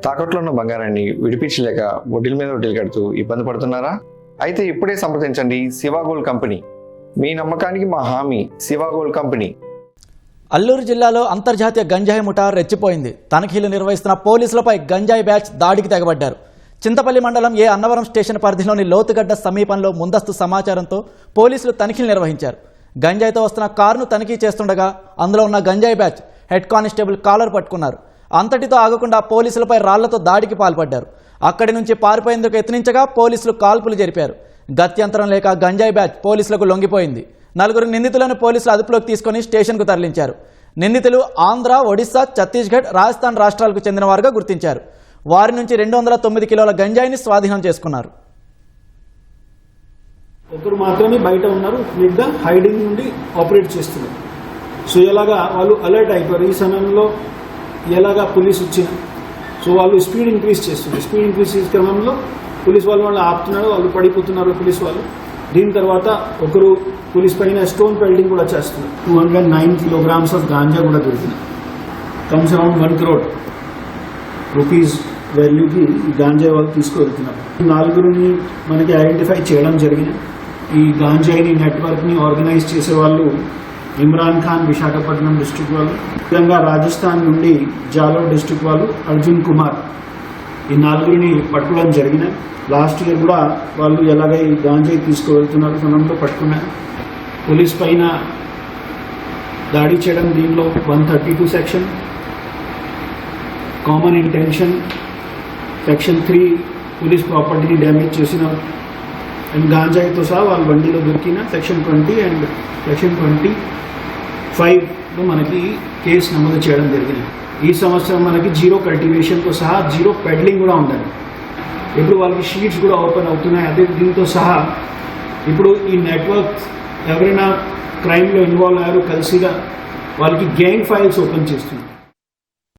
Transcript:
తాకట్లో ఉన్న బంగారాన్ని విడిపించలేక వడ్డీల మీద వడ్డీలు కడుతూ ఇబ్బంది పడుతున్నారా? అయితే ఇప్పుడే సంప్రదించండి శివ గోల్డ్ కంపెనీ. మీ నమ్మకానికి మా హామీ శివ గోల్డ్ కంపెనీ. అల్లూరు జిల్లాలో అంతర్జాతీయ గంజాయి ముఠా రెచ్చిపోయింది. తనిఖీలు నిర్వహిస్తున్న పోలీసులపై గంజాయి బ్యాచ్ దాడికి తెగబడ్డారు. చింతపల్లి మండలం ఏ అన్నవరం స్టేషన్ పరిధిలోని లోతుగడ్డ సమీపంలో ముందస్తు సమాచారంతో పోలీసులు తనిఖీలు నిర్వహించారు. గంజాయితో వస్తున్న కారును తనిఖీ చేస్తుండగా అందులో ఉన్న గంజాయి బ్యాచ్ హెడ్ కానిస్టేబుల్ కాలర్ పట్టుకున్నారు. అంతటితో ఆగకుండా పోలీసులపై రాళ్లతో దాడికి పాల్పడ్డారు. అక్కడి నుంచి పారిపోయేందుకు యత్నించగా పోలీసులు కాల్పులు జరిపారు. గత్యంతరం లేక గంజాయి బ్యాచ్ పోలీసులకు లొంగిపోయింది. 4 నిందితులను పోలీసులు అదుపులోకి తీసుకుని స్టేషన్కు తరలించారు. నిందితులు ఆంధ్ర, ఒడిశా, ఛత్తీస్గఢ్, రాజస్థాన్ రాష్ట్రాలకు చెందిన వారుగా గుర్తించారు. వారి నుంచి 209 కిలోల గంజాయిని స్వాధీనం చేసుకున్నారు. ఒకరు మాత్రమే బయట ఉన్నారు, ఫ్రీగా హైడింగ్ నుండి ఆపరేట్ చేస్తున్నారు. సో ఎలాగా వాళ్ళు అలర్ట్ అయిపోయారు. ఈ సమయంలో ఎలాగా పోలీస్ వచ్చిన సో వాళ్ళు స్పీడ్ ఇంక్రీజ్ చేస్తున్నారు. స్పీడ్ ఇంక్రీజ్ చేసే క్రమంలో పోలీస్ వాళ్ళు ఆపుతున్నారు, వాళ్ళు పడిపోతున్నారు పోలీస్ వాళ్ళు. దీని తర్వాత ఒకరు పోలీస్ పైన స్టోన్ పెల్టింగ్ కూడా చేస్తున్నారు. 209 kilograms ఆఫ్ గాంజా కూడా దొరికింది. కమ్స్ అరౌండ్ 1 crore రూపీస్ వాల్యూకి ఈ గాంజా వాళ్ళు తీసుకువెళ్తున్నారు. 4 మనకి ఐడెంటిఫై చేయడం జరిగింది. ఈ గాంజాయిని నెట్వర్క్ని ఆర్గనైజ్ చేసే వాళ్ళు ఇమ్రాన్ ఖాన్ విశాఖపట్నం డిస్ట్రిక్ట్ వాళ్ళు, ముఖ్యంగా రాజస్థాన్ నుండి జాలోర్ డిస్ట్రిక్ట్ వాళ్ళు అర్జున్ కుమార్, ఈ 4 పట్టుకోవడం జరిగినాయి. లాస్ట్ ఇయర్ కూడా వాళ్ళు ఎలాగ ఈ గాంజాయి తీసుకువెళ్తున్నారు సమయంలో పట్టుకున్నారు. పోలీస్ పైన దాడి చేయడం దీనిలో 132 section, common intention section 3 police ప్రాపర్టీని డ్యామేజ్ చేసిన అండ్ గాంజాయితో సహా వాళ్ళ బండిలో దొరికిన సెక్షన్ 20 అండ్ సెక్షన్ 25లో మనకి కేసు నమోదు చేయడం జరిగింది. ఈ సంవత్సరం మనకి 0 కల్టివేషన్తో సహా 0 పెడ్లింగ్ కూడా ఉండాలి. ఇప్పుడు వాళ్ళకి షీట్స్ కూడా ఓపెన్ అవుతున్నాయి. అదే దీంతో సహా ఇప్పుడు ఈ నెట్వర్క్ ఎవరైనా క్రైమ్లో ఇన్వాల్వ్ అయ్యారో కలిసిగా వాళ్ళకి గ్యాంగ్ ఫైల్స్ ఓపెన్ చేస్తున్నారు.